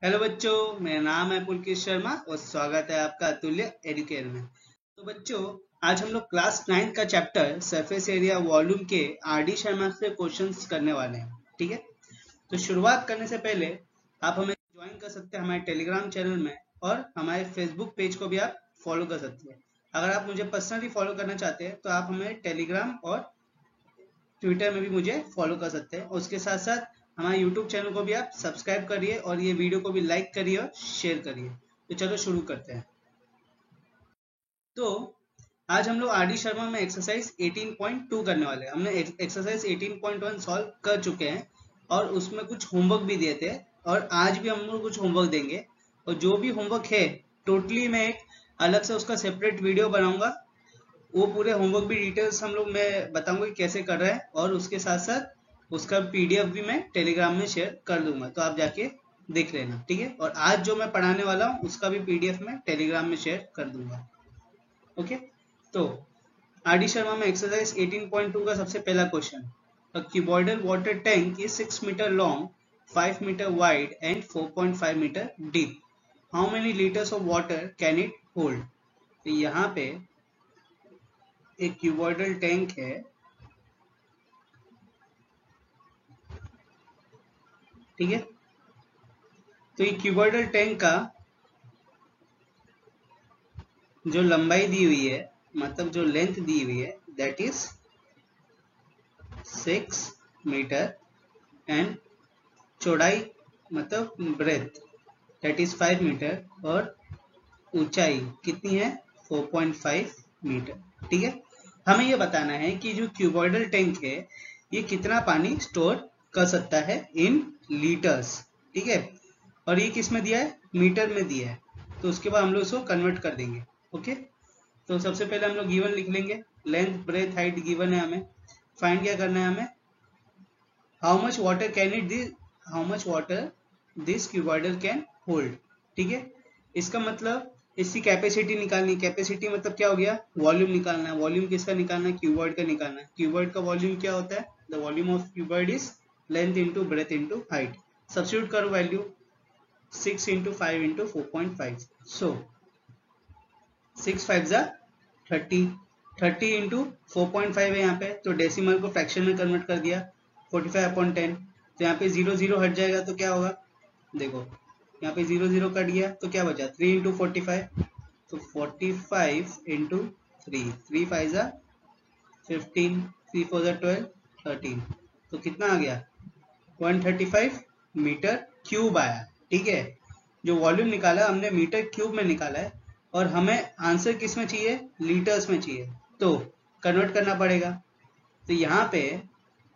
Hello बच्चों, मेरा नाम है पुलकित शर्मा और स्वागत है आपका अतुल्य एडुकेयर में। तो बच्चों, आज हम लोग क्लास 9 का चैप्टर सरफेस एरिया वॉल्यूम के आर डी शर्मा से क्वेश्चंस करने वाले हैं। ठीक है, तो शुरुआत करने से पहले आप हमें ज्वाइन कर सकते हैं हमारे टेलीग्राम चैनल में और हमारे फेसबुक पेज को भी आप फॉलो कर सकते हैं। अगर आप मुझे पर्सनली फॉलो करना चाहते हैं तो आप हमें टेलीग्राम और ट्विटर में भी मुझे फॉलो कर सकते हैं। उसके साथ साथ हमारे यूट्यूब चैनल को भी आप सब्सक्राइब करिए और ये वीडियो को भी लाइक करिए और शेयर करिए। तो चलो शुरू करते हैं। तो आज हम लोग आर डी शर्मा में एक्सरसाइज 18.2 करने वाले हैं। हमने एक्सरसाइज 18.1 सॉल्व कर चुके हैं और उसमें कुछ होमवर्क भी दिए थे और आज भी हम लोग कुछ होमवर्क देंगे। और जो भी होमवर्क है टोटली मैं एक अलग से उसका सेपरेट वीडियो बनाऊंगा। वो पूरे होमवर्क भी डिटेल्स हम लोग मैं बताऊंगा कि कैसे कर रहे हैं और उसके साथ साथ उसका पीडीएफ भी मैं टेलीग्राम में शेयर कर दूंगा, तो आप जाके देख लेना। ठीक है, और आज जो मैं पढ़ाने वाला हूँ उसका भी पीडीएफ मैं टेलीग्राम में शेयर कर दूंगा। ओके, तो आर डी शर्मा में एक्सरसाइज 18.2 का सबसे पहला question, a cuboidal water tank is 6 metre long, 5 metre wide and 4.5 metre deep. How many litres of water can it hold? तो यहाँ पे एक क्यूबॉइडल टैंक है। ठीक है, तो ये क्यूबॉइडल टैंक का जो लंबाई दी हुई है, मतलब जो लेंथ दी हुई है, दैट इज 6 मीटर एंड चौड़ाई मतलब ब्रेथ दैट इज 5 मीटर और ऊंचाई कितनी है 4.5 मीटर। ठीक है, हमें ये बताना है कि जो क्यूबॉइडल टैंक है ये कितना पानी स्टोर कर सकता है इन लीटर्स। ठीक है, और ये किस में दिया है? मीटर में दिया है। तो उसके बाद हम लोग इसको कन्वर्ट कर देंगे। ओके, तो सबसे पहले हम लोग गिवन लिख लेंगे, लेंथ ब्रेथ हाइट गिवन है। हमें फाइंड क्या करना है? हमें how much water can it this, how much water this cuboidal can hold. ठीक है, इसका मतलब इसकी कैपेसिटी निकालनी। कैपेसिटी मतलब क्या हो गया? वॉल्यूम निकालना है। वॉल्यूम किसका निकालना है? क्यूबॉइड का निकालना है। क्यूबॉइड का वॉल्यूम क्या होता है? The volume of cuboid is length into breadth into height. Substitute करो वैल्यू, 6 इंटू 5 इंटू 4.5। सो 6 5 जा 30, 30 इंटू 4.5 है यहाँ पे, तो डेसिमल को फ्रैक्शन में कन्वर्ट कर दिया 45/10। तो यहाँ पे 0 0 हट जाएगा तो क्या होगा? देखो यहाँ पे 0 0 कट गया तो क्या बचा? 3 इंटू 45, तो 45 इंटू 3, 3 5 जा 15, 3 4 जा 12, 13। तो कितना आ गया? 135 मीटर क्यूब आया। ठीक है, जो वॉल्यूम निकाला हमने मीटर क्यूब में निकाला है और हमें आंसर किस में चाहिए? लीटर्स में चाहिए, तो कन्वर्ट करना पड़ेगा। तो यहाँ पे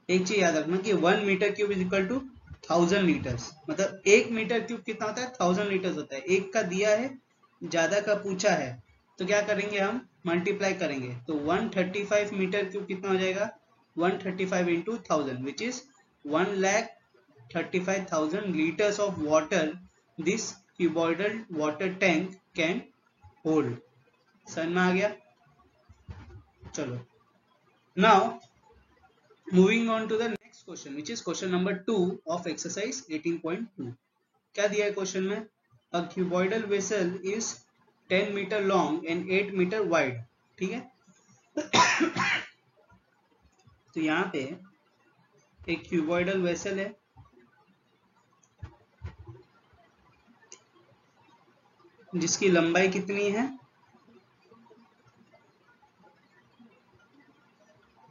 एक चीज याद रखना कि 1 metre cube is equal to 1000 litres, मतलब 1 मीटर क्यूब कितना होता है? 1000 लीटर्स होता है। एक का दिया है, ज्यादा का पूछा है, तो क्या करेंगे? हम मल्टीप्लाई करेंगे। तो 135 मीटर क्यूब कितना हो जाएगा? 135 into 1000 which is 1,35,000 liters of water this cuboidal water tank can hold। समझ में आ गया? चलो, now moving on to the next question which is question number 2 of exercise 18.2। क्या दिया है क्वेश्चन में? A cuboidal vessel is 10 meter long and 8 meter wide। ठीक है, तो यहाँ पे एक क्यूबॉइडल वेसल है जिसकी लंबाई कितनी है?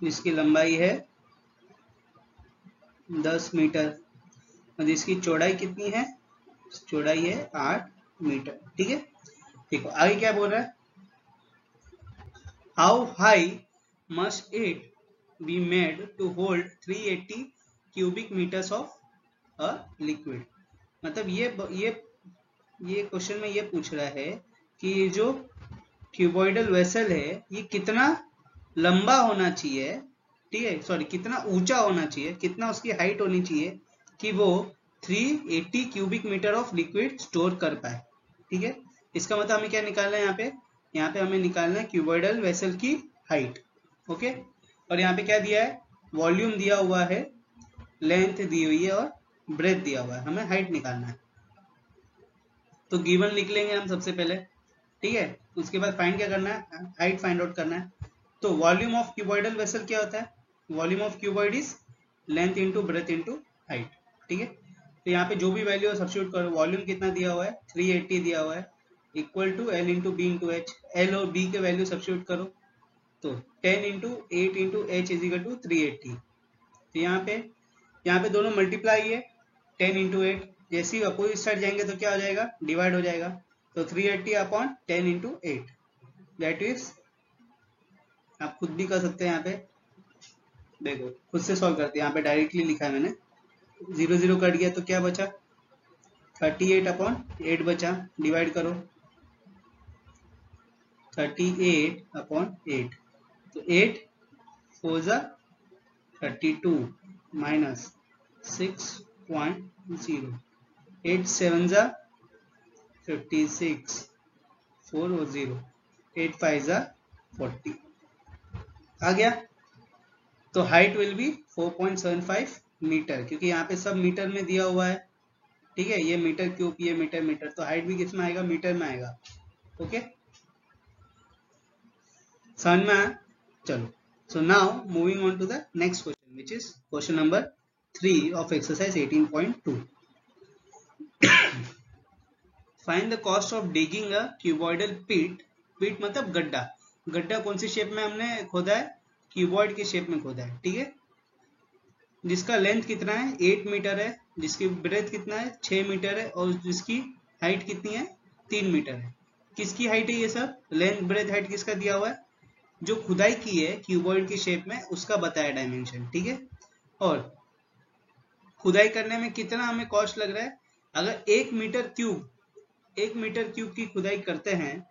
जिसकी लंबाई है 10 मीटर और जिसकी चौड़ाई कितनी है? चौड़ाई है 8 मीटर। ठीक है, देखो आगे क्या बोल रहा है? How high must it be made to hold 380 cubic metres of a liquid. मतलब ये क्वेश्चन में ये पूछ रहा है कि ये जो क्यूबॉइडल वेसल है ये कितना लंबा होना चाहिए। ठीक है, सॉरी, कितना ऊंचा होना चाहिए, कितना उसकी हाइट होनी चाहिए कि वो 380 cubic metre of liquid store कर पाए। ठीक है, इसका मतलब हमें क्या निकालना है? यहाँ पे हमें निकालना है क्यूबॉइडल वेसल की हाइट। ओके, और यहाँ पे क्या दिया है? वॉल्यूम दिया हुआ है, लेंथ दी हुई है और ब्रेथ दिया हुआ है। हमें हाइट निकालना है। तो गिवन लिख लेंगे हम सबसे पहले, ठीक है। उसके बाद फाइंड क्या करना है, हाइट फाइंड आउट करना है। तो वॉल्यूम ऑफ क्यूबॉइडल वेसल क्या होता है, volume of cuboid is length into breadth into height, ठीक है। तो यहाँ पे जो भी वैल्यू है सब्स्टिट्यूट करो, वॉल्यूम कितना दिया हुआ है 380 दिया हुआ है, equal to L into B into H, L और बी के वैल्यू सब्स्टिट्यूट करो, तो 10 into 8 into H is equal to 380। तो यहाँ पे दोनों मल्टीप्लाई है, 10 इंटू 8, जैसे ही अपोजिट साइड जाएंगे तो क्या हो जाएगा, डिवाइड हो जाएगा। तो 380 अपॉन 10 इंटू 8, दैट इज, आप खुद भी कर सकते हैं, यहाँ पे देखो खुद से सॉल्व करते हैं, यहाँ पे डायरेक्टली लिखा है मैंने, 0 0 कट गया तो क्या बचा, 38 अपॉन 8 बचा, डिवाइड करो 38 अपॉन 8, तो 8 4 जा 32 माइनस 6.0, 8 7 जा 56, 4 और 0, 8 5 जा 40 आ गया। तो हाइट विल बी 4.75 मीटर, क्योंकि यहाँ पे सब मीटर में दिया हुआ है, ठीक है, ये मीटर क्यूब, ये मीटर मीटर, तो हाइट भी किस में आएगा, मीटर में आएगा। ओके, समझ में आया, चलो। So now moving on to the next question, which is question number 3 of exercise 18.2। Find the cost of digging a cuboidal pit, pit मतलब गड्ढा, गड्ढा कौन सी शेप में हमने खोदा है, क्यूबॉइड के शेप में खोदा है, ठीक है, जिसका लेंथ कितना है 8 मीटर है, जिसकी ब्रेथ कितना है 6 मीटर है, और जिसकी हाइट कितनी है 3 मीटर है। किसकी हाइट है ये सब, लेंथ ब्रेथ हाइट किसका दिया हुआ है, जो खुदाई की है क्यूबॉइड की शेप में उसका बताया डायमेंशन, ठीक है। और खुदाई करने में कितना हमें कॉस्ट लग रहा है, अगर 1 मीटर क्यूब की खुदाई करते हैं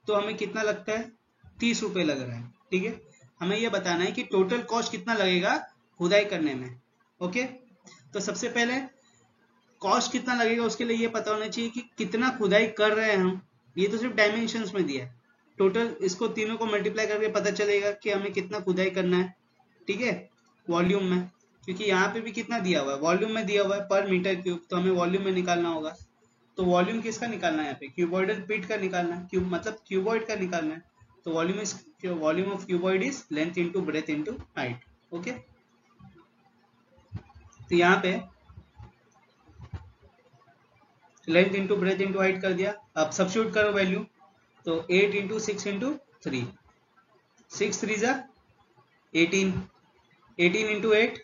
तो हमें कितना लगता है, 30 रुपए लग रहा है, ठीक है। हमें यह बताना है कि टोटल कॉस्ट कितना लगेगा खुदाई करने में। ओके, तो सबसे पहले कॉस्ट कितना लगेगा उसके लिए ये पता होना चाहिए कि कितना खुदाई कर रहे हैं हम, ये तो सिर्फ डायमेंशंस में दिया है, टोटल इसको तीनों को मल्टीप्लाई करके पता चलेगा कि हमें कितना खुदाई करना है, ठीक है, वॉल्यूम में, क्योंकि यहाँ पे भी कितना दिया हुआ है, वॉल्यूम में दिया हुआ है पर मीटर क्यूब, तो हमें वॉल्यूम में निकालना होगा। तो वॉल्यूम किसका निकालना है, यहाँ पे क्यूबॉइडल पिट का निकालना है, क्यूब मतलब क्यूबॉइड का निकालना है। तो volume of cuboid is length into breadth into height. Okay, तो यहाँ पे length into breadth into height कर दिया, अब सब्स्टिट्यूट करो वैल्यू, तो 8 इंटू 6 इंटू 3, 6 3 जा 18, 18 into 8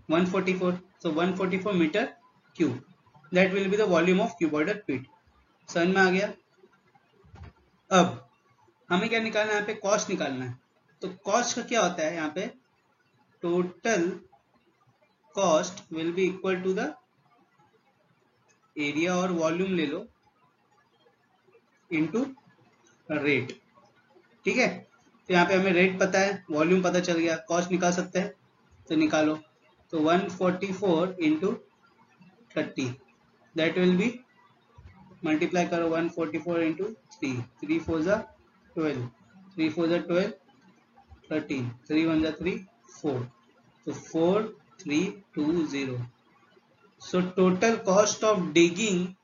144, so 144 metre cube, that will be the volume of cuboidal pit. समझ में आ गया। अब हमें क्या निकालना है, यहाँ पे कॉस्ट निकालना है। तो कॉस्ट का क्या होता है, यहाँ पे total cost will be equal to the area और वॉल्यूम ले लो इनटू रेट, ठीक है। तो यहाँ पे हमें रेट पता है, वॉल्यूम पता चल गया, कॉस्ट निकाल सकते हैं, तो निकालो। तो 144 into 30, that will B, multiply करो 144 इंटू 3, 3 4 जा 12, 3 4 जा 12, 13, 3 1 जा 3 4, तो 4320। So total cost of digging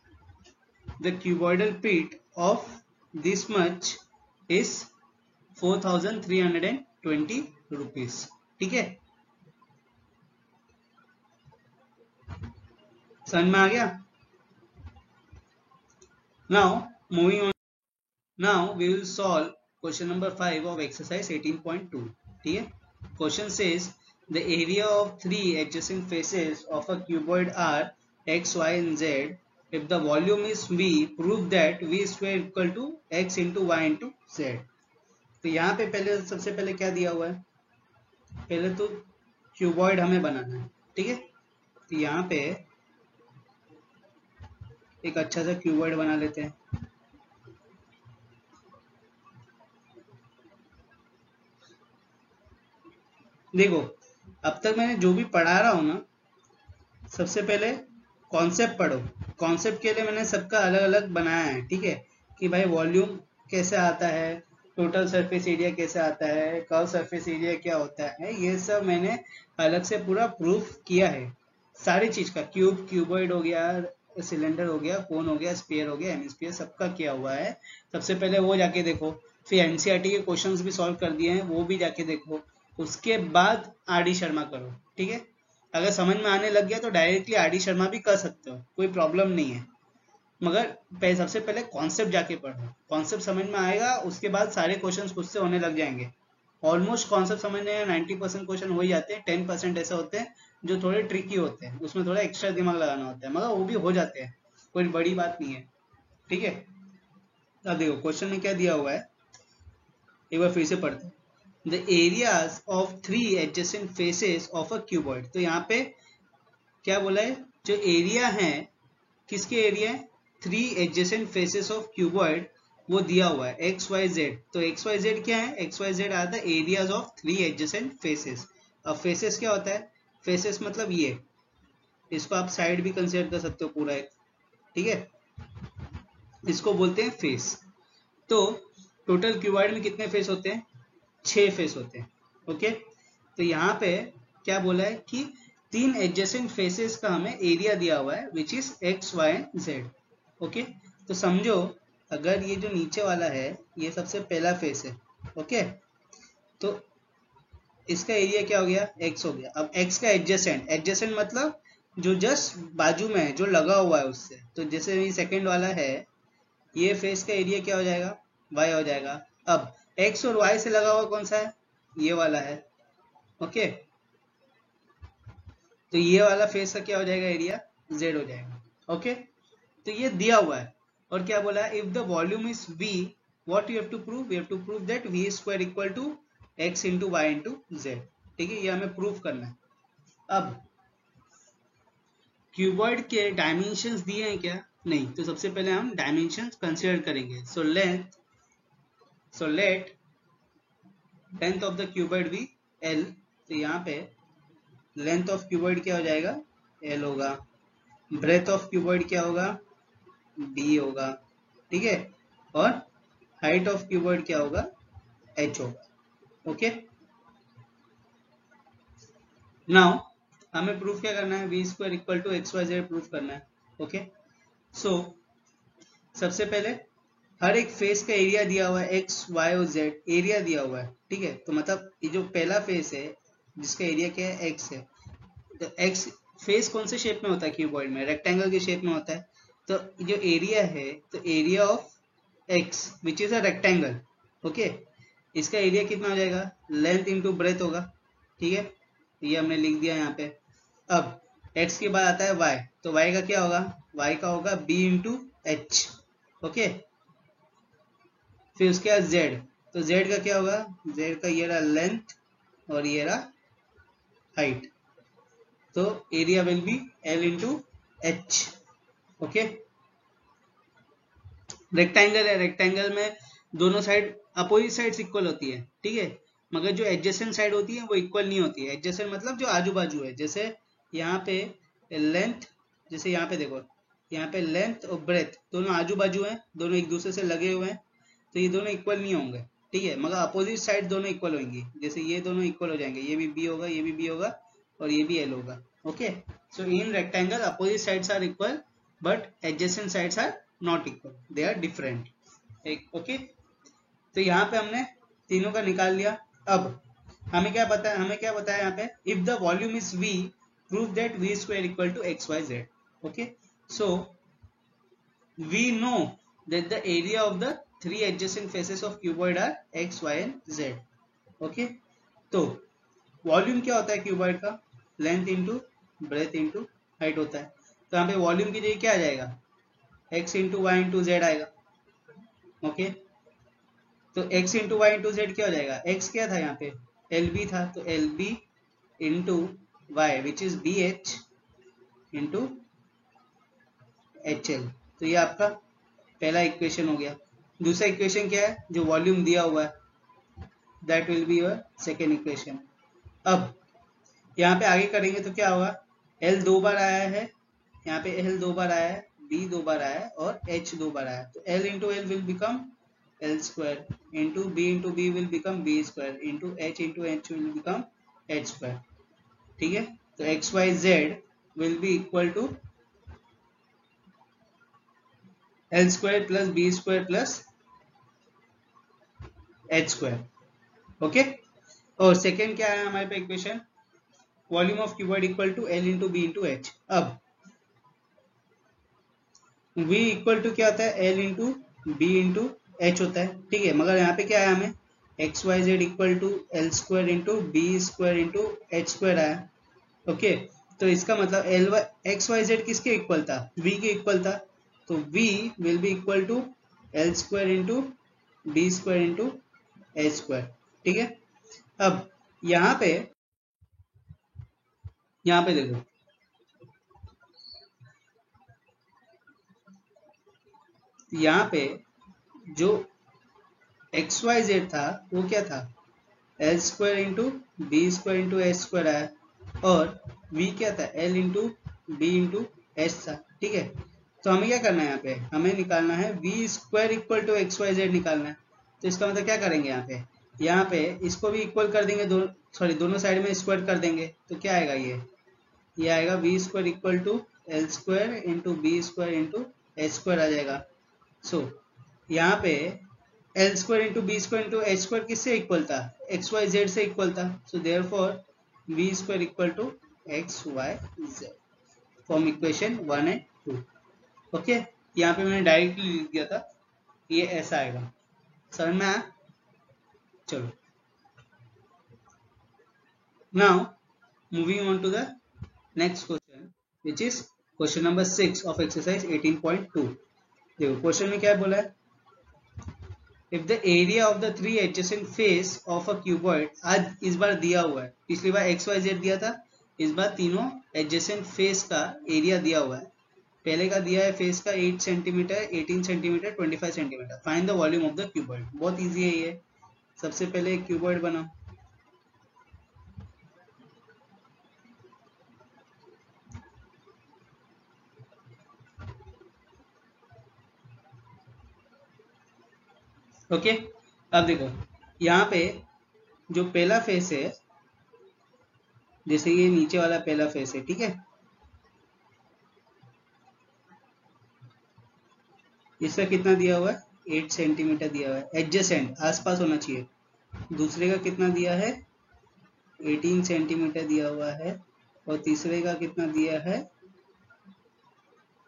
the cuboidal pit of this much is 4320 rupees, ठीक है, समझ में आ गया। Now moving on, now we will solve question number 5 of exercise 18.2, ठीक है। Question says the area of 3 adjacent faces of a cuboid are x, y and z. If the volume is v, prove that v square equal to x into y into z. तो यहाँ पे पहले सबसे पहले क्या दिया हुआ है, पहले तो क्यूबॉइड हमें बनाना है, ठीक है। तो यहाँ पे एक अच्छा सा क्यूबॉइड बना लेते हैं। देखो अब तक मैंने जो भी पढ़ा रहा हूँ ना, सबसे पहले कॉन्सेप्ट पढ़ो। कॉन्सेप्ट के लिए मैंने सबका अलग अलग बनाया है, ठीक है, कि भाई वॉल्यूम कैसे आता है, टोटल सरफेस एरिया कैसे आता है, कर्व सरफेस एरिया क्या होता है, ये सब मैंने अलग से पूरा प्रूफ किया है सारी चीज का। क्यूबॉइड हो गया, सिलेंडर हो गया, कोन हो गया, स्फीयर हो गया, हेमिस्फीयर, सबका किया हुआ है। सबसे पहले वो जाके देखो, फिर एनसीईआरटी के क्वेश्चंस भी सॉल्व कर दिए हैं, वो भी जाके देखो, उसके बाद आर डी शर्मा करो, ठीक है। अगर समझ में आने लग गया तो डायरेक्टली आर डी शर्मा भी कर सकते हो, कोई प्रॉब्लम नहीं है, मगर सबसे पहले कॉन्सेप्ट जाके पढ़ो, कॉन्सेप्ट समझ में आएगा, उसके बाद सारे क्वेश्चन खुद से होने लग जाएंगे। ऑलमोस्ट कॉन्सेप्ट समझने में 90% क्वेश्चन हो ही जाते हैं, 10% ऐसे होते हैं जो थोड़े ट्रिकी होते हैं, उसमें थोड़ा एक्स्ट्रा दिमाग लगाना होता है, मगर वो भी हो जाते हैं, कोई बड़ी बात नहीं है, ठीक है। अब देखो क्वेश्चन में क्या दिया हुआ है, एक बार फिर से पढ़ते हैं। The areas of 3 adjacent faces of a cuboid, तो यहाँ पे क्या बोला है, जो एरिया है, किसके एरिया है, 3 एडजेसेंट फेसेस ऑफ क्यूबॉइड, वो दिया हुआ है एक्स वाई जेड। तो एक्स वाई जेड क्या है, एक्स वाई जेड आता है एरियाज ऑफ 3 एडजेसेंट फेसेस। अब फेसेस क्या होता है, फेसेस मतलब ये, इसको आप साइड भी कंसीडर कर सकते हो पूरा एक, ठीक है, इसको बोलते हैं फेस। तो टोटल क्यूबॉइड में कितने फेस होते हैं, 6 फेस होते हैं, ओके। तो यहाँ पे क्या बोला है कि 3 एडजेसेंट फेसेस का हमें एरिया दिया हुआ है which is X Y Z, okay. तो समझो अगर ये जो नीचे वाला है ये सबसे पहला फेस है, ओके, तो इसका एरिया क्या हो गया, एक्स हो गया। अब एक्स का एडजेसेंट, एडजेसेंट मतलब जो जस्ट बाजू में है, जो लगा हुआ है उससे, तो जैसे ये सेकंड वाला है, ये फेस का एरिया क्या हो जाएगा, वाई हो जाएगा। अब एक्स और वाई से लगा हुआ कौन सा है, ये वाला है, ओके। तो ये वाला फेस का क्या हो जाएगा, एरिया जेड हो जाएगा, ओके। तो ये दिया हुआ है, और क्या बोला है, if the volume is v, what you have to prove, you have to prove that v square equal to x into Y into Z, ठीक है, ये हमें प्रूव करना है। अब क्यूबॉइड के डायमेंशंस दिए हैं क्या, नहीं, तो सबसे पहले हम डायमेंशंस कंसीडर करेंगे। So let length of the cuboid be l, तो यहाँ पे लेंथ ऑफ क्यूबॉइड क्या हो जाएगा, l होगा, ब्रेथ ऑफ क्यूबॉइड क्या होगा, b होगा, ठीक है, और हाइट ऑफ क्यूबॉइड क्या होगा, h होगा, ओके। नाउ हमें प्रूफ क्या करना है, V square equal to X Y Z proof करना है, ओके। सो सबसे पहले हर एक फेस का एरिया दिया हुआ है, एक्स वाई और जेड एरिया दिया हुआ है, ठीक है। तो मतलब ये जो पहला फेस है जिसका एरिया क्या है, एक्स है, तो एक्स फेस कौन से शेप में होता है क्यूबॉइड में, रेक्टेंगल के शेप में होता है। तो जो एरिया है, तो area of x which is a rectangle, okay, इसका एरिया कितना हो जाएगा, लेंथ इंटू ब्रेथ होगा, ठीक है, ये हमने लिख दिया यहाँ पे। अब x के बाद आता है y, तो y का क्या होगा, y का होगा b इंटू एच, ओके। फिर उसके बाद z, तो z का क्या होगा, z का ये रहा लेंथ और ये रहा हाइट, तो area will be l into h, okay. Rectangle है, रेक्टेंगल में दोनों साइड अपोजिट साइड्स इक्वल होती है, ठीक है, मगर जो एडजेसेंट साइड होती है वो इक्वल नहीं होती है। एडजेसेंट मतलब जो आजू बाजू है, जैसे यहाँ पे लेंथ, जैसे यहाँ पे देखो, यहाँ पे लेंथ और ब्रेथ दोनों आजू बाजू हैं, दोनों एक दूसरे से लगे हुए हैं, तो ये दोनों इक्वल नहीं होंगे, ठीक है, मगर अपोजिट साइड दोनों इक्वल होंगी, जैसे ये दोनों इक्वल हो जाएंगे, ये भी बी होगा, ये भी बी होगा, और ये भी एल होगा, okay. So in rectangle opposite sides are equal but adjacent sides are not equal, they are different, okay. तो यहाँ पे हमने तीनों का निकाल लिया। अब हमें क्या पता है, हमें क्या बताया यहाँ पे, if the volume is v, prove that v square equal to X Y Z, okay. So we know that the area of the 3 adjacent faces of cuboid are x, y and z, okay. तो volume क्या होता है cuboid का, length into breadth into height होता है। तो यहाँ पे वॉल्यूम की जगह क्या आ जाएगा, x into Y into Z आएगा, ओके। तो x into Y into Z क्या हो जाएगा, x क्या था यहाँ पे, LB था, तो LB into Y which is BH into HL, तो ये आपका पहला इक्वेशन हो गया। दूसरा इक्वेशन क्या है, जो वॉल्यूम दिया हुआ है, that will be your second equation. अब यहाँ पे आगे करेंगे तो क्या होगा, L 2 बार आया है, यहाँ पे L 2 बार आया है, B 2 बार आया है, और H 2 बार आया है, तो L into L will become L square, into B will become B square, into H will become H square, ठीक है। तो XYZ will be equal to L square plus B square plus H square. Okay, और second क्या है हमारे पे equation, volume of cuboid equal to L into B into H. अब v equal to क्या होता है, L into B into H होता है, ठीक है। मगर यहाँ पे क्या है, हमें X Y Z equal to L square into B square into H square आया। ओके, तो इसका मतलब L Y X Y Z किसके इक्वल था, v के इक्वल था, तो v will be equal to L square into B square into H square, ठीक है। अब यहाँ पे देखो, यहाँ पे जो एक्स वाई जेड था वो क्या था, L square into B square into H square आया, और v क्या था, L into B into H था, ठीक है। तो हमें क्या करना है, यहाँ पे हमें निकालना है v square equal to X Y Z निकालना है। तो इसका मतलब क्या करेंगे, यहाँ पे इसको भी इक्वल कर देंगे, दोनों साइड में स्क्वायर कर देंगे, तो क्या आएगा, ये आएगा v square equal to L square into B square into H square आ जाएगा। सो यहाँ पे L square into B square into H square किससे इक्वल था, एक्स वाई जेड से इक्वल था। So therefore V square equal to X Y Z, from equation 1 and 2। Okay, यहाँ पे मैंने डायरेक्टली लिख दिया था, ये ऐसा आएगा, समझ में आया। चलो, now moving on to the next question, which is question number 6 of exercise 18.2। देखो क्वेश्चन में क्या बोला है, if the area of the three adjacent face of a cuboid, आज इस बार दिया हुआ है, पिछली बार एक्स वाई जेड दिया था, इस बार तीनों adjacent face का एरिया दिया हुआ है। पहले का दिया है फेस का 8 centimetre, 18 centimetre, 25 centimetre. Find the volume of the cuboid. बहुत इजी है ये। सबसे पहले एक क्यूबॉइड बनाओ, ओके। अब देखो यहाँ पे जो पहला फेस है, जैसे ये नीचे वाला पहला फेस है, ठीक है, इसका कितना दिया हुआ है, 8 सेंटीमीटर दिया हुआ है, एडजेसेंट आसपास होना चाहिए। दूसरे का कितना दिया है, 18 सेंटीमीटर दिया हुआ है, और तीसरे का कितना दिया है,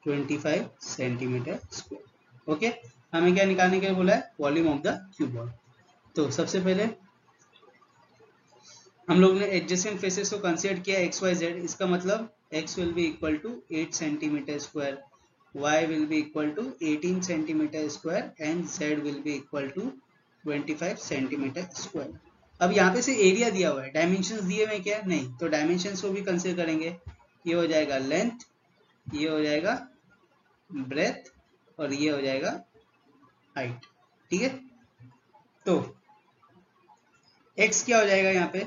25 सेंटीमीटर स्क्वायर। ओके, हमें क्या निकालने के लिए बोला है, वॉल्यूम ऑफ द क्यूबॉइड। तो सबसे पहले हम लोग ने एडजेसेंट फेसेस को कंसीडर किया एक्स वाई जेड, इसका मतलब x will be equal to 8 centimetre square, y will be equal to 18 centimetre square, and z will be equal to 25 centimetre square. अब यहाँ पे से एरिया दिया हुआ है, डायमेंशंस दिए हुए क्या, नहीं, तो डायमेंशंस को भी कंसीडर करेंगे। ये हो जाएगा लेंथ, ये हो जाएगा ब्रेथ, और ये हो जाएगा हाइट, ठीक है। तो x क्या हो जाएगा, यहाँ पे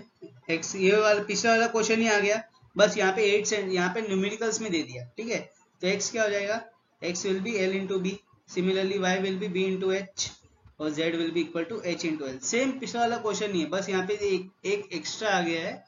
x, ये वाला पिछला वाला क्वेश्चन ही आ गया, बस यहाँ पे 8 से यहाँ पे न्यूमेरिकल्स में दे दिया, ठीक है। तो x क्या हो जाएगा, x will be l into b, similarly y will be b into h, और z will be equal to h into l. Same पिछला वाला क्वेश्चन ही है, बस यहाँ पे एक एक्स्ट्रा आ गया है।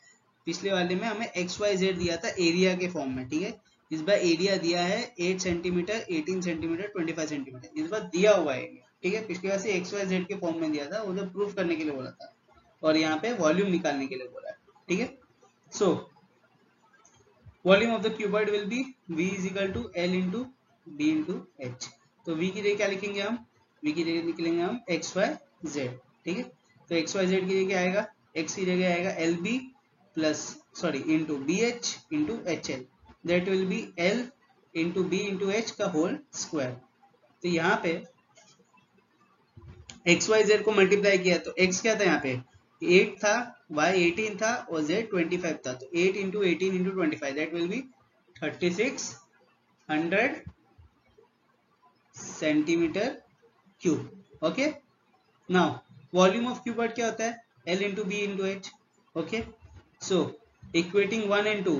पिछले वाले में हमें एक्स वाई जेड दिया था एरिया के फॉर्म में, ठीक है। इस बार एरिया दिया है 8 सेंटीमीटर, 18 सेंटीमीटर, 25 सेंटीमीटर, इस बार दिया हुआ है एरिया, ठीक है। पिछली बार से एक्स वाई जेड के फॉर्म में दिया था, वो जो प्रूफ करने के लिए बोला था, और यहाँ पे वॉल्यूम निकालने के लिए बोला है, ठीक है। So volume of the cuboid will be v is equal to L into B into H. तो v की जगह क्या लिखेंगे हम, v की जगह निकलेंगे हम एक्स वाई जेड, ठीक है। तो एक्स वाई जेड की जगह आएगा, x की जगह आएगा l b plus sorry into b h into H l, that will be l into B into h का होल स्क्वायर। तो यहाँ पे एक्स वाई जेड को मल्टीप्लाई किया, तो x क्या था यहाँ पे, 8 था, y 18 था, और z 25 था। तो 8 into 18 into 25, that will be 3600 centimetre cube. Okay, now volume of cuboid क्या होता है, l into B into h. Okay, so equating 1 and 2,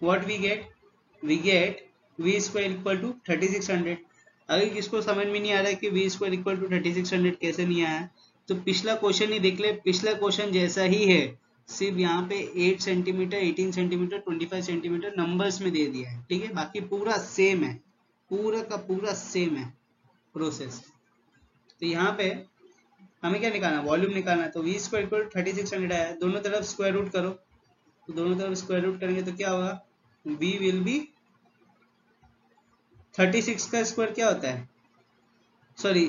what we get v square equal to 3600। अगर किसको समझ में नहीं आ रहा है कि v स्क्वायर इक्वल टू 3600 कैसे नहीं आया, तो पिछला क्वेश्चन ही देख ले, पिछला क्वेश्चन जैसा ही है, सिर्फ यहाँ पे 8 सेंटीमीटर, 18 सेंटीमीटर, 25 सेंटीमीटर नंबर्स में दे दिया है, ठीक है। बाकी पूरा सेम है, पूरा का पूरा सेम है, प्रोसेस। तो यहाँ पे हमें क्या निकालना, वॉल्यूम निकालना है। तो v स्क्वायर इक्वल 3600 आया, दोनों तरफ स्क्वायर रूट करो, तो दोनों तरफ स्क्वायर रूट करेंगे तो क्या होगा, v विल बी 36 का स्क्वायर क्या होता है, सॉरी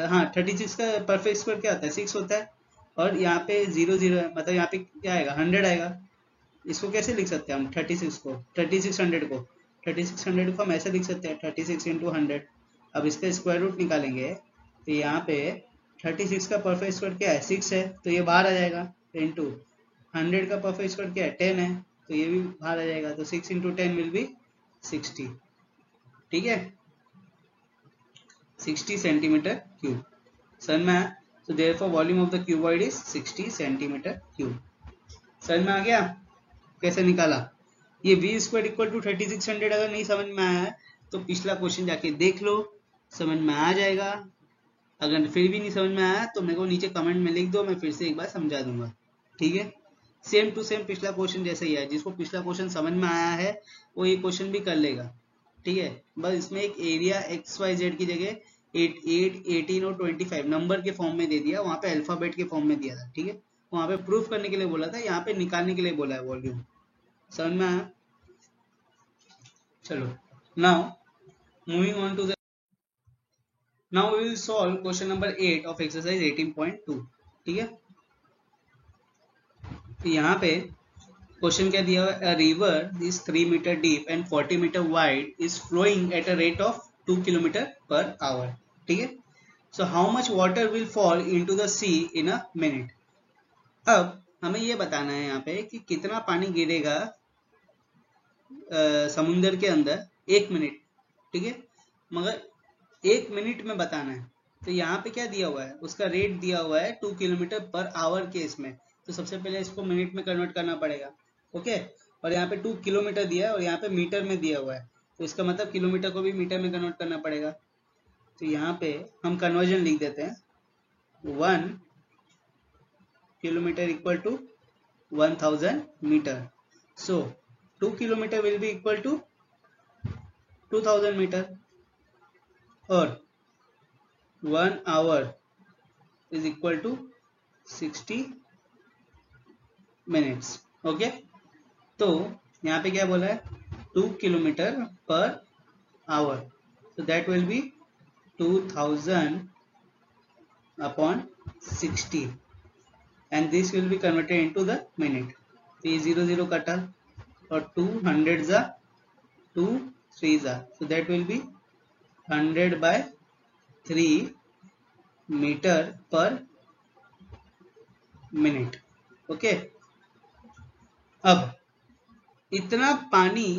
हाँ 36 का परफेक्ट स्क्वायर क्या होता है, 6 होता है, और यहाँ पे 0 0 है, मतलब यहाँ पे क्या आएगा, 100 आएगा। इसको कैसे लिख सकते हैं हम, 3600 को 3600 को हम ऐसे लिख सकते हैं 36 इंटू 100। अब इसका स्क्वायर रूट निकालेंगे तो यहाँ पे 36 का परफेक्ट स्क्वायर क्या है, 6 है, तो ये बाहर आ जाएगा, इंटू 100 का परफेक्ट स्क्वायर क्या है, 10 है, तो ये भी बाहर आ जाएगा, तो 6 इंटू 10 विल बी 60। ठीक है, 60 सेंटीमीटर क्यूब। समझ में आया? तो therefore volume of the cuboid is 60 centimetre cube. समझ में आ गया कैसे निकाला? ये v स्क्वायर इक्वल टू 3600 अगर नहीं समझ में आया है तो पिछला क्वेश्चन जाके देख लो, समझ में आ जाएगा। अगर फिर भी नहीं समझ में आया तो मेरे को नीचे कमेंट में लिख दो, मैं फिर से एक बार समझा दूंगा। ठीक है, सेम टू सेम पिछला क्वेश्चन जैसे ही है, जिसको पिछला क्वेश्चन समझ में आया है वो ये क्वेश्चन भी कर लेगा। ठीक है, बस इसमें एक एरिया XYZ की जगह 8, 18 और 25 नंबर के फॉर्म में दे दिया, वहां पे अल्फाबेट के फॉर्म में दिया था। ठीक है, वहां पे प्रूफ करने के लिए बोला था, यहाँ पे निकालने के लिए बोला है वॉल्यूम। समझ में आया? चलो, now moving on to the, now we will solve question number 8 of exercise 18.2। ठीक है, तो यहाँ पे क्वेश्चन क्या दिया हुआ है, a river is 3 metre deep and 40 metre wide is flowing at a rate of 2 kilometre per hour. ठीक है, so how much water will fall into the sea in a minute. अब हमें ये बताना है यहाँ पे कि कितना पानी गिरेगा समुंदर के अंदर 1 मिनट। ठीक है, मगर 1 मिनट में बताना है। तो यहाँ पे क्या दिया हुआ है, उसका रेट दिया हुआ है 2 किलोमीटर पर आवर के इसमें, तो सबसे पहले इसको मिनट में कन्वर्ट करना पड़ेगा। ओके, और यहाँ पे 2 किलोमीटर दिया है और यहाँ पे मीटर में दिया हुआ है, तो इसका मतलब किलोमीटर को भी मीटर में कन्वर्ट करना पड़ेगा। तो यहाँ पे हम कन्वर्जन लिख देते हैं, 1 kilometre equal to 1000 metre. So 2 kilometre will be equal to 2000 metre, और 1 hour is equal to 60 minutes. Okay, तो यहाँ पे क्या बोला है, 2 kilometre per hour, so that will be 2000 upon 60 and this will be converted into the minute। तो ये 0 0 कटा और 2 100 जा 2 3 जा, so that will be 100 by 3 metre per minute. Okay, अब इतना पानी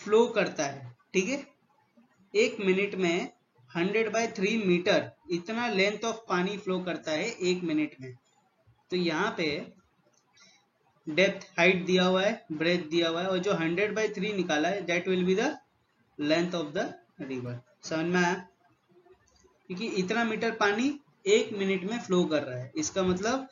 फ्लो करता है, ठीक है, 1 मिनट में 100 by 3 मीटर, इतना लेंथ ऑफ पानी फ्लो करता है 1 मिनट में। तो यहाँ पे डेप्थ हाइट दिया हुआ है, ब्रेथ दिया हुआ है, और जो 100 by 3 निकाला है that will be the length of the river. समझ में आया? क्योंकि इतना मीटर पानी 1 मिनट में फ्लो कर रहा है, इसका मतलब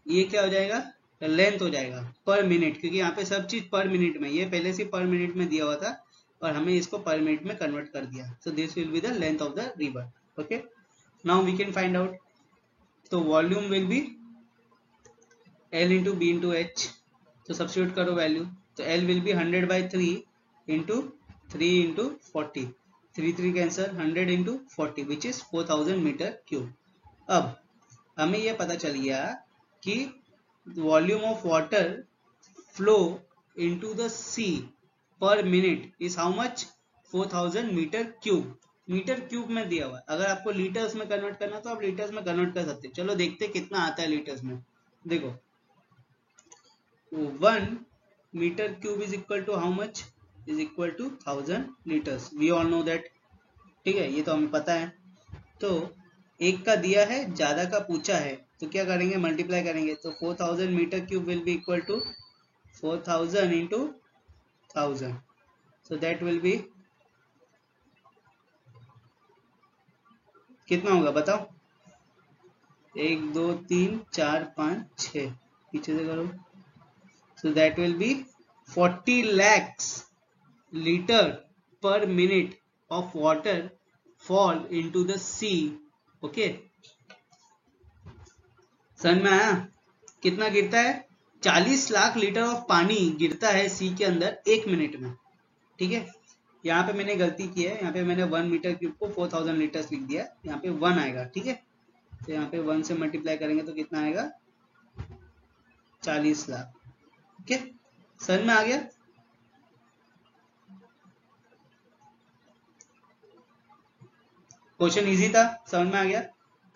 ये क्या हो जाएगा, लेंथ हो जाएगा पर मिनट, क्योंकि यहाँ पे सब चीज पर मिनट में, ये पहले से पर मिनट में दिया हुआ था और हमें इसको पर मिनट में कन्वर्ट कर दिया। So this will be the length of the river. Okay, now we can find out. तो volume will be L into B into H, तो सब्स्टिट्यूट करो वैल्यू, तो L will be 100 by 3 into 3 into 40, 3 3 cancel, 100 into 40 which is 4000 metre cube. अब हमें यह पता चल गया कि volume of water flow into the sea per minute is how much, 4000 metre cube. Metre cube में दिया हुआ है, अगर आपको लीटर्स में कन्वर्ट करना तो आप लीटर्स में कन्वर्ट कर सकते हैं। चलो देखते कितना आता है लीटर्स में। देखो 1 metre cube is equal to how much, is equal to 1000 litres, we all know that. ठीक है, ये तो हमें पता है। तो एक का दिया है, ज्यादा का पूछा है, तो क्या करेंगे, मल्टीप्लाई करेंगे, तो 4000 metre cube will be equal to 4000 into 1000, so that will be कितना होगा बताओ, 1 2 3 4 5 6, पीछे से करो, सो that will B 40 lakhs litre पर minute of water fall into the sea. Okay, समझ में आया? कितना गिरता है? 40 लाख लीटर ऑफ पानी गिरता है सी के अंदर 1 मिनट में। ठीक है, यहाँ पे मैंने गलती की है, यहाँ पे मैंने 1 मीटर क्यूब को 4000 लीटर्स लिख दिया, यहाँ पे 1 आएगा। ठीक है, तो यहाँ पे 1 से मल्टीप्लाई करेंगे तो कितना आएगा? 40 लाख। ओके, समझ में आ गया? क्वेश्चन इजी था, समझ में आ गया?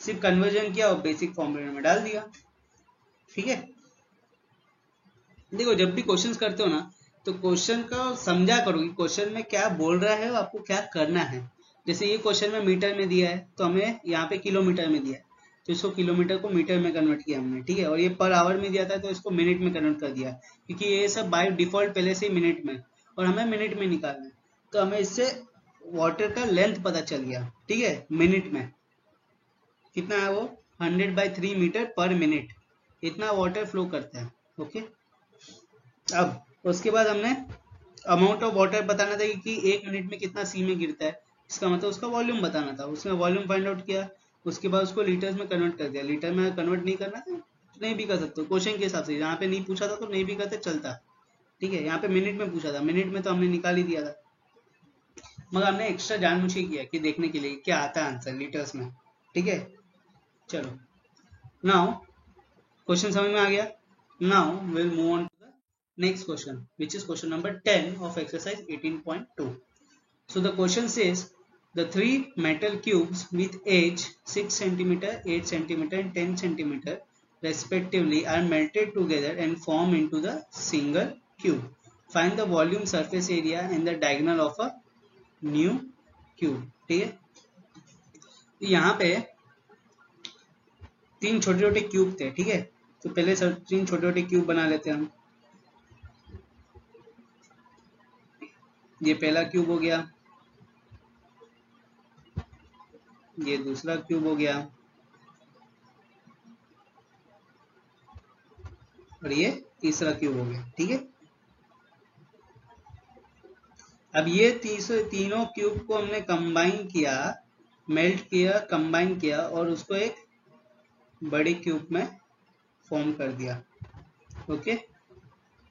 सिर्फ कन्वर्जन किया और बेसिक फॉर्मूले में डाल दिया। ठीक है, देखो जब भी क्वेश्चंस करते हो ना तो क्वेश्चन को समझा करो कि क्वेश्चन में क्या बोल रहा है और आपको क्या करना है। जैसे ये क्वेश्चन में मीटर में दिया है तो हमें यहाँ पे किलोमीटर में दिया है, तो इसको किलोमीटर को मीटर में कन्वर्ट किया हमने। ठीक है, और ये पर आवर में दिया था तो इसको मिनट में कन्वर्ट कर दिया, क्योंकि ये सब बाय डिफॉल्ट पहले से ही मिनट में, और हमें मिनट में निकालना है। तो हमें इससे वाटर का लेंथ पता चल गया। ठीक है, मिनट में कितना है वो 100/3 मीटर पर मिनट, इतना वाटर फ्लो करता है। ओके, अब उसके बाद हमने अमाउंट ऑफ वाटर बताना था कि 1 मिनट में कितना सी में गिरता है, इसका मतलब उसका वॉल्यूम बताना था। उसमें वॉल्यूम फाइंड आउट किया, उसके बाद उसको लीटर्स में कन्वर्ट कर दिया। लीटर में कन्वर्ट नहीं करना था नहीं भी कर सकते क्वेश्चन के हिसाब से, यहाँ पे नहीं पूछा था तो नहीं भी करते चलता। ठीक है, यहाँ पे मिनट में पूछा था, मिनट में तो हमने निकाल ही दिया था, मगर हमने एक्स्ट्रा जानबूझ के किया कि देखने के लिए क्या आता है आंसर लीटर्स में। ठीक है, चलो नाउ क्वेश्चन समझ में आ गया। Now will move on to the next question, which is question number 10 of exercise 18.2. So the question says the three metal cubes with edge 6 cm, 8 cm and 10 cm respectively are melted together and form into the single cube. Find the volume, surface area and the diagonal of a new cube. ठीक है, यहाँ पे 3 छोटे छोटे cube थे। ठीक है, तो पहले 3 छोटे छोटे क्यूब बना लेते हैं हम। ये पहला क्यूब हो गया, ये दूसरा क्यूब हो गया और ये तीसरा क्यूब हो गया। ठीक है, अब ये तीनों क्यूब को हमने कंबाइन किया, मेल्ट किया, कंबाइन किया और उसको एक बड़े क्यूब में फॉर्म कर दिया। ओके,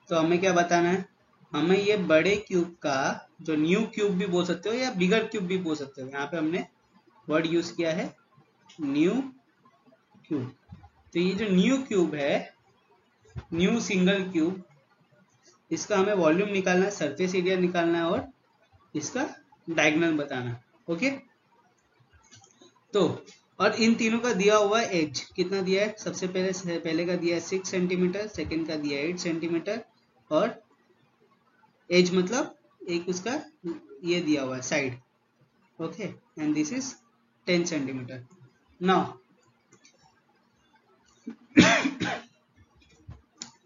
तो हमें क्या बताना है? हमें ये बड़े क्यूब का, जो न्यू क्यूब भी बोल सकते हो या बिगर क्यूब भी बोल सकते हो, यहाँ पे हमने वर्ड यूज किया है न्यू क्यूब। तो ये जो न्यू क्यूब है, न्यू सिंगल क्यूब, इसका हमें वॉल्यूम निकालना है, सरफेस एरिया निकालना है और इसका डायगोनल बताना है। ओके, तो और इन तीनों का दिया हुआ एज कितना दिया है? सबसे पहले का दिया है 6 सेंटीमीटर, सेकेंड का दिया है 8 सेंटीमीटर और एज मतलब एक उसका ये दिया हुआ है side. Okay, and this is 10 centimetre. Now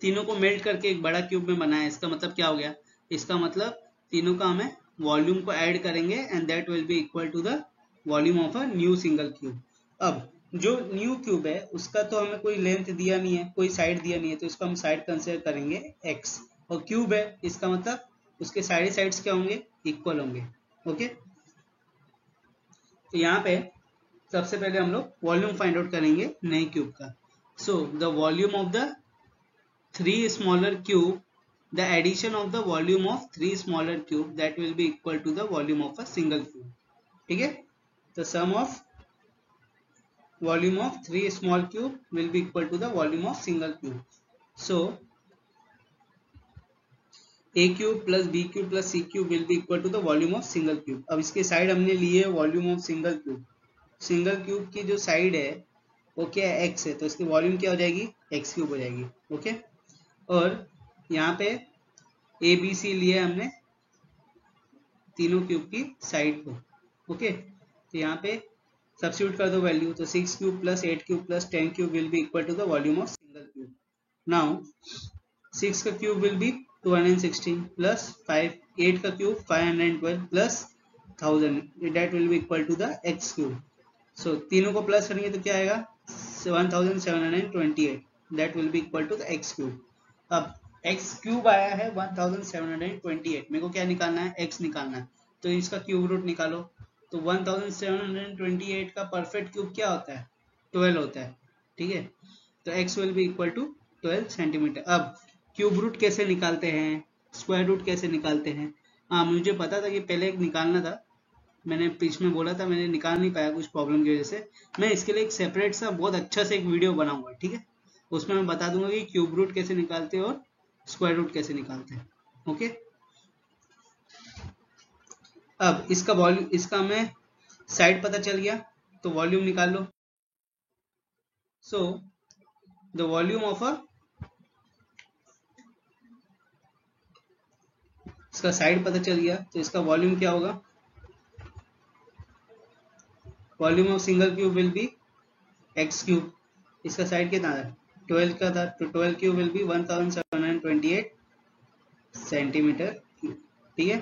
तीनों को मेल्ट करके एक बड़ा क्यूब में बनाया, इसका मतलब क्या हो गया? इसका मतलब तीनों का हमें वॉल्यूम को ऐड करेंगे and that will be equal to the volume of a new single cube. अब जो न्यू क्यूब है उसका तो हमें कोई लेंथ दिया नहीं है, कोई साइड दिया नहीं है, तो इसको हम साइड कंसिडर करेंगे x, और क्यूब है इसका मतलब उसके साइड साइड्स क्या होंगे? इक्वल होंगे। ओके, तो यहाँ पे सबसे पहले हम लोग वॉल्यूम फाइंड आउट करेंगे नए क्यूब का। सो the volume of the 3 smaller cube, the addition of the volume of 3 smaller cube that will be equal to the volume of a single cube. ठीक है, the sum of volume of 3 small cube will be equal to the volume of single cube. So a cube plus b cube plus c cube will be equal to the volume of single cube. अब इसके side हमने लिए volume of single cube. Single cube की जो side है वो क्या है? x है, तो इसकी वॉल्यूम क्या हो जाएगी? x क्यूब हो जाएगी। ओके, और यहाँ पे ए बी सी लिए हमने तीनों क्यूब की साइड को। ओके, तो यहाँ पे सब्स्टिट्यूट कर दो वैल्यू, तो 6 cube plus 8 cube plus 10 cube will be equal to the volume of single cube. Now 6 का क्यूब विल बी 216 प्लस 8 का cube 512 plus 1000, that will be equal to the x cube. So तीनों को plus करेंगे तो क्या आएगा? 1728, that will be equal to the x cube. अब x cube आया है 1728, मेरे को क्या निकालना है? x निकालना है, तो इसका क्यूब रूट निकालो। तो 1728 का परफेक्ट क्यूब क्या होता है? 12 होता है, ठीक है। तो x will be equal to 12 centimetre. अब क्यूब रूट कैसे निकालते हैं, स्क्वायर रूट कैसे निकालते हैं? हाँ, मुझे पता था कि पहले एक निकालना था, मैंने बीच में बोला था, मैंने निकाल नहीं पाया कुछ प्रॉब्लम की वजह से। मैं इसके लिए एक सेपरेट सा बहुत अच्छा से एक वीडियो बनाऊंगा, ठीक है। उसमें मैं बता दूंगा कि क्यूब रूट कैसे निकालते हैं और स्क्वायर रूट कैसे निकालते हैं, ओके। अब इसका वॉल्यूम, इसका हमें साइड पता चल गया, तो वॉल्यूम निकाल लो। So the volume of a, इसका साइड पता चल गया, तो इसका वॉल्यूम क्या होगा? Volume of single cube will B x cube. इसका साइड कितना था? 12 का था, तो 12 cube will B 1728 centimetre cube, ठीक है।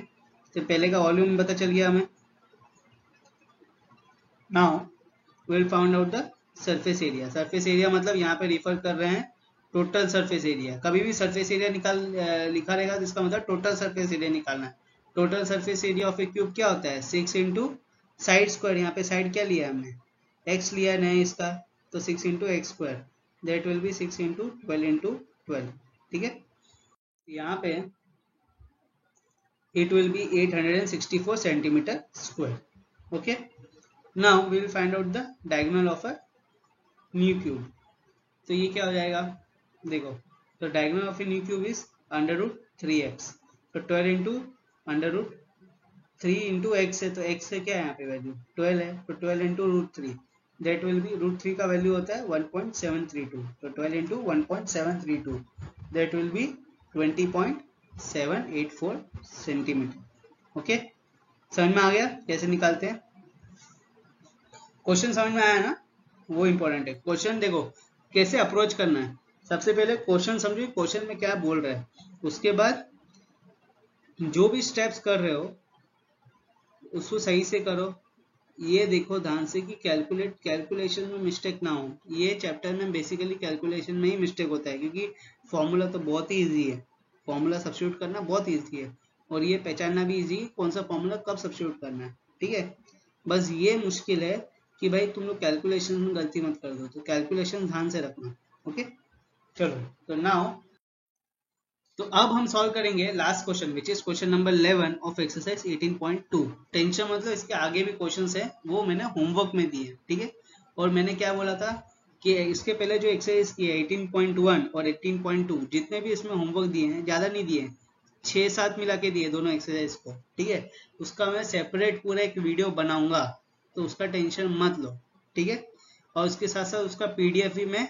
तो पहले का वॉल्यूम पता चल गया हमें। Now we will found out the surface area. Surface area मतलब यहाँ पे रिफर कर रहे हैं टोटल सरफेस एरिया। कभी भी सरफेस एरिया लिखा रहेगा तो इसका मतलब टोटल सरफेस एरिया निकालना है। Total surface area of A cube क्या होता है? 6 इंटू साइड स्क्वायर। यहाँ पे साइड क्या लिया है हमने? एक्स लिया है नहीं इसका, तो 6 into x square, that will B 6 into 12 into 12, ठीक है। यहाँ पे it will be 864 centimeter square, okay. Now we will find out the diagonal of a new cube. तो ये क्या हो जाएगा? देखो, तो diagonal of a new cube is under root 3x, तो 12 into under root 3 into x है, तो x से क्या है यहाँ पे वैल्यू 12 है, तो 12 into root 3, that will be, root 3 का वैल्यू होता है 1.732, तो 12 into 1.732, that will be 20.784 centimetre, okay. समझ में आ गया कैसे निकालते हैं? क्वेश्चन समझ में आया ना, वो इंपॉर्टेंट है। क्वेश्चन देखो कैसे अप्रोच करना है। सबसे पहले क्वेश्चन समझो, क्वेश्चन में क्या बोल रहा है, उसके बाद जो भी स्टेप्स कर रहे हो उसको सही से करो। ये देखो ध्यान से कि कैलकुलेशन में मिस्टेक ना हो। ये चैप्टर में बेसिकली कैलकुलेशन में ही मिस्टेक होता है, क्योंकि फॉर्मूला तो बहुत ही ईजी है, फॉर्मूला सब्स्टिट्यूट करना बहुत ईजी है, और ये पहचानना भी ईजी है कौन सा फॉर्मूला कब सब्स्टिट्यूट करना है, ठीक है। बस ये मुश्किल है कि भाई तुम लोग कैलकुलेशन में गलती मत कर दो, तो कैलकुलेशन ध्यान से रखना, ओके। चलो, तो नाउ, तो अब हम सॉल्व करेंगे last question, which is question number 11 of exercise 18.2। Tension मतलब इसके आगे भी क्वेश्चंस है, वो मैंने होमवर्क में दिए, ठीक है। और मैंने क्या बोला था कि इसके पहले जो एक्सरसाइज की है 18.1 और 18.2, जितने भी इसमें होमवर्क दिए हैं, ज्यादा नहीं दिए, 6-7 मिला के दिए दोनों एक्सरसाइज को, ठीक है। उसका मैं सेपरेट पूरा एक वीडियो बनाऊंगा, तो उसका टेंशन मत लो, ठीक है। और उसके साथ साथ उसका पीडीएफ भी मैं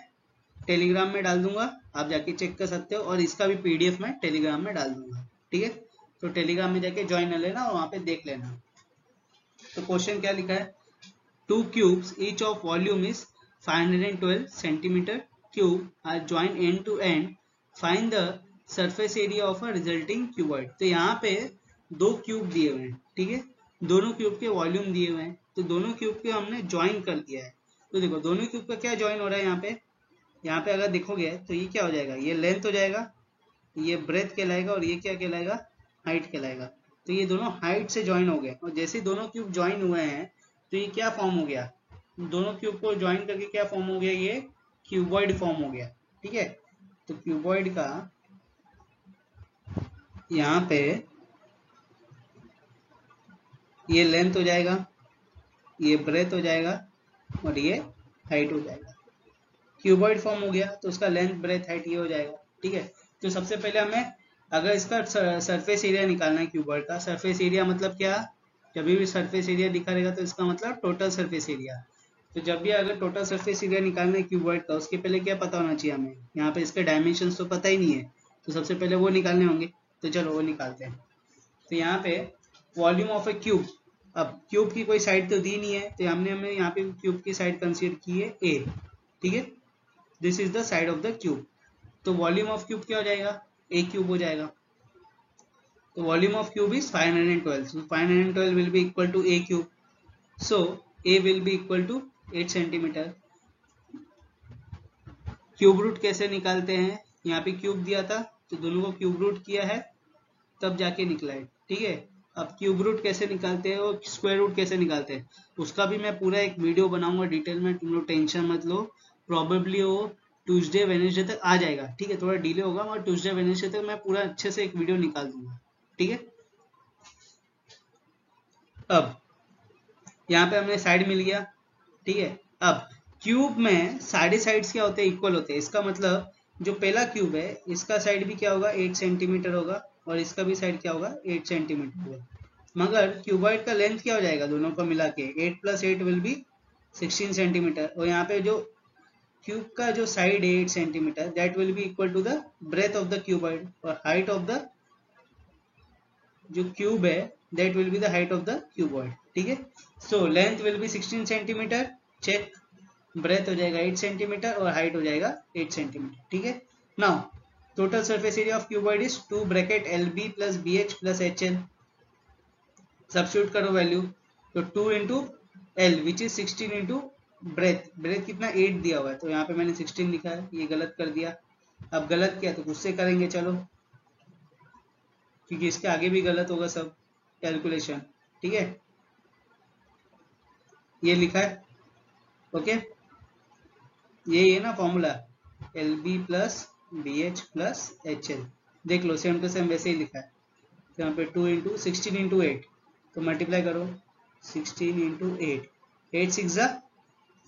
टेलीग्राम में डाल दूंगा, आप जाके चेक कर सकते हो, और इसका भी पीडीएफ मैं टेलीग्राम में डाल दूंगा, ठीक है। तो टेलीग्राम में जाके ज्वाइन कर लेना और वहां पे देख लेना। तो क्वेश्चन क्या लिखा है? 2 cubes each of volume is 512 centimetre cube are join end to end, find the surface area of a resulting cuboid. तो यहाँ पे 2 क्यूब दिए हुए हैं, ठीक है। दोनों क्यूब के वॉल्यूम दिए हुए हैं, तो दोनों क्यूब के हमने ज्वाइन कर दिया है। तो देखो दोनों क्यूब का क्या ज्वाइन हो रहा है यहाँ पे अगर देखोगे तो ये क्या हो जाएगा, ये लेंथ हो जाएगा, ये ब्रेथ कहलाएगा, और ये क्या कहलाएगा, हाइट कहलाएगा। तो ये दोनों हाइट से ज्वाइन हो गए, और जैसे दोनों क्यूब ज्वाइन हुए हैं तो ये क्या फॉर्म हो गया, दोनों क्यूब को ज्वाइन करके क्या फॉर्म हो गया, ये क्यूबॉइड फॉर्म हो गया, ठीक है। तो क्यूबॉइड का यहाँ पे ये लेंथ हो जाएगा, ये ब्रेथ हो जाएगा, और ये हाइट हो जाएगा। क्यूबॉइड फॉर्म हो गया तो उसका लेंथ ब्रेथ हाइट ये हो जाएगा, ठीक है। तो सबसे पहले हमें अगर इसका सरफेस एरिया निकालना है क्यूबॉइड का, सरफेस एरिया मतलब क्या, जब भी सरफेस एरिया दिखा रहेगा तो इसका मतलब टोटल सरफेस एरिया। तो जब भी अगर टोटल सरफेस एरिया निकालना है क्यूबॉइड का, उसके पहले क्या पता होना चाहिए हमें, यहाँ पे इसके डायमेंशन तो पता ही नहीं है, तो सबसे पहले वो निकालने होंगे। तो चलो वो निकालते हैं। तो यहाँ पे वॉल्यूम ऑफ ए क्यूब, अब क्यूब की कोई साइड तो दी नहीं है, तो हमने यहाँ पे क्यूब की साइड कंसीडर की है ए, ठीक है। This is the side of the cube, तो वॉल्यूम ऑफ क्यूब क्या हो जाएगा, ए क्यूब हो जाएगा। तो volume of cube is 512, so 512 will be equal to a cube, so a will be equal to 8 centimetre. Cube root कैसे निकालते हैं, यहाँ पे क्यूब दिया था तो दोनों को क्यूब रूट किया है तब जाके निकला है, ठीक है। अब क्यूब रूट कैसे निकालते हैं और स्क्वायर रूट कैसे निकालते हैं उसका भी मैं पूरा एक वीडियो बनाऊंगा डिटेल में, तुम लोग टेंशन मत लो। प्रॉबेबली वो ट्यूसडे वेडनेसडे तक आ जाएगा, ठीक है, थोड़ा डिले होगा मगर ट्यूसडे वेडनेसडे तक मैं पूरा अच्छे से एक वीडियो निकाल दूंगा, ठीक है। अब यहाँ पे हमें साइड मिल गया, ठीक है। अब क्यूब में सारे साइड्स क्या होते हैं, इक्वल होते हैं। इसका मतलब जो पहला क्यूब है इसका साइड भी क्या होगा, 8 सेंटीमीटर होगा और इसका भी साइड क्या होगा, 8 सेंटीमीटर होगा। मगर क्यूबॉइड का लेंथ क्या हो जाएगा दोनों को मिला के, 8 + 8 विल बी 16 सेंटीमीटर। और यहाँ पे जो क्यूब का जो साइड है 8 centimetre, that will be equal to the breadth of the cuboid, और हाइट ऑफ द जो क्यूब है that will be the height of the cuboid, ठीक है। So length will be 16 centimetre, check, breadth हो जाएगा 8 centimetre और height हो जाएगा 8 सेंटीमीटर, ठीक है। Now total surface area of cuboid is 2 bracket LB + BH + HL। Substitute करो वैल्यू, तो 2 into l which is 16 into breadth, breadth कितना 8 दिया हुआ है, तो यहाँ पे मैंने 16 लिखा है, ये गलत कर दिया। अब गलत किया तो गुस्से करेंगे, चलो, क्योंकि इसके आगे भी गलत होगा सब कैलकुलेशन, ठीक है। ये लिखा है, ओके, ये ना फॉर्मूला LB + BH + HL, देख लो सेम टू सेम वैसे ही लिखा है। तो यहाँ पे 2 इंटू 16 इंटू 8, तो मल्टीप्लाई करो 16 इंटू 8, 8 × 6 =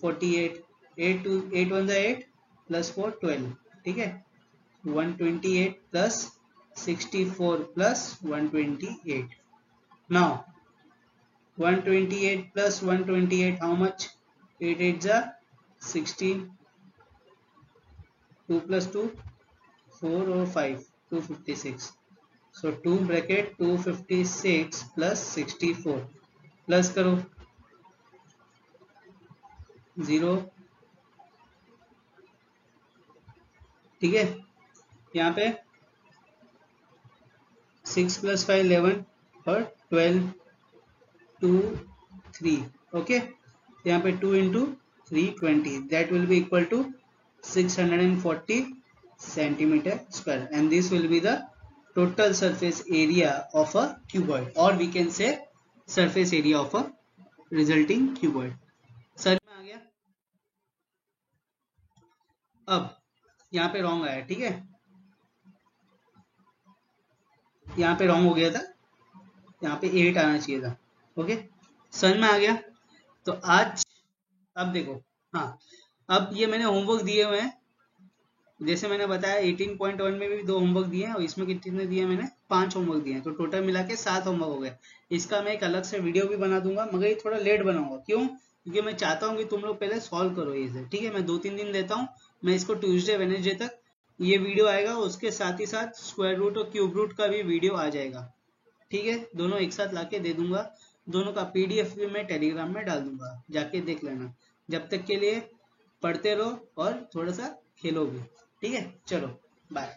48, 8 × 1 = 8 + 4 12, ठीक है। 128 + 64 + 128. Now 128 + 128 how much? 8 8 = 16, 2 + 2 4 or 5, 256. So 2 bracket 256 + 64, plus करो 0, ठीक है। यहाँ पे 6 + 5 11 और 12 2 3, ओके। यहाँ पे 2 into 3 20, that will be equal to 640 centimetre square, and this will be the total surface area of a cuboid, or we can say surface area of a resulting cuboid. Sir में आ गया। अब यहाँ पे wrong आया, ठीक है, यहाँ पे रॉन्ग हो गया था, यहाँ पे 8 आना चाहिए था, ओके। समझ में आ गया। तो आज अब देखो, हाँ, अब ये मैंने होमवर्क दिए हुए हैं, जैसे मैंने बताया 18.1 में भी 2 होमवर्क दिए हैं और इसमें कितने दिए मैंने, 5 होमवर्क दिए हैं, तो टोटल मिला के 7 होमवर्क हो गए। इसका मैं एक अलग से वीडियो भी बना दूंगा, मगर ये थोड़ा लेट बनाऊंगा, क्यों, क्योंकि मैं चाहता हूँ कि तुम लोग पहले सॉल्व करो इसे, ठीक है। मैं 2-3 दिन देता हूँ, मैं इसको ट्यूसडे वेडनेसडे तक ये वीडियो आएगा, उसके साथ ही साथ स्क्वायर रूट और क्यूब रूट का भी वीडियो आ जाएगा, ठीक है। दोनों एक साथ लाके दे दूंगा, दोनों का PDF भी मैं टेलीग्राम में डाल दूंगा, जाके देख लेना। जब तक के लिए पढ़ते रहो और थोड़ा सा खेलो भी, ठीक है। चलो बाय।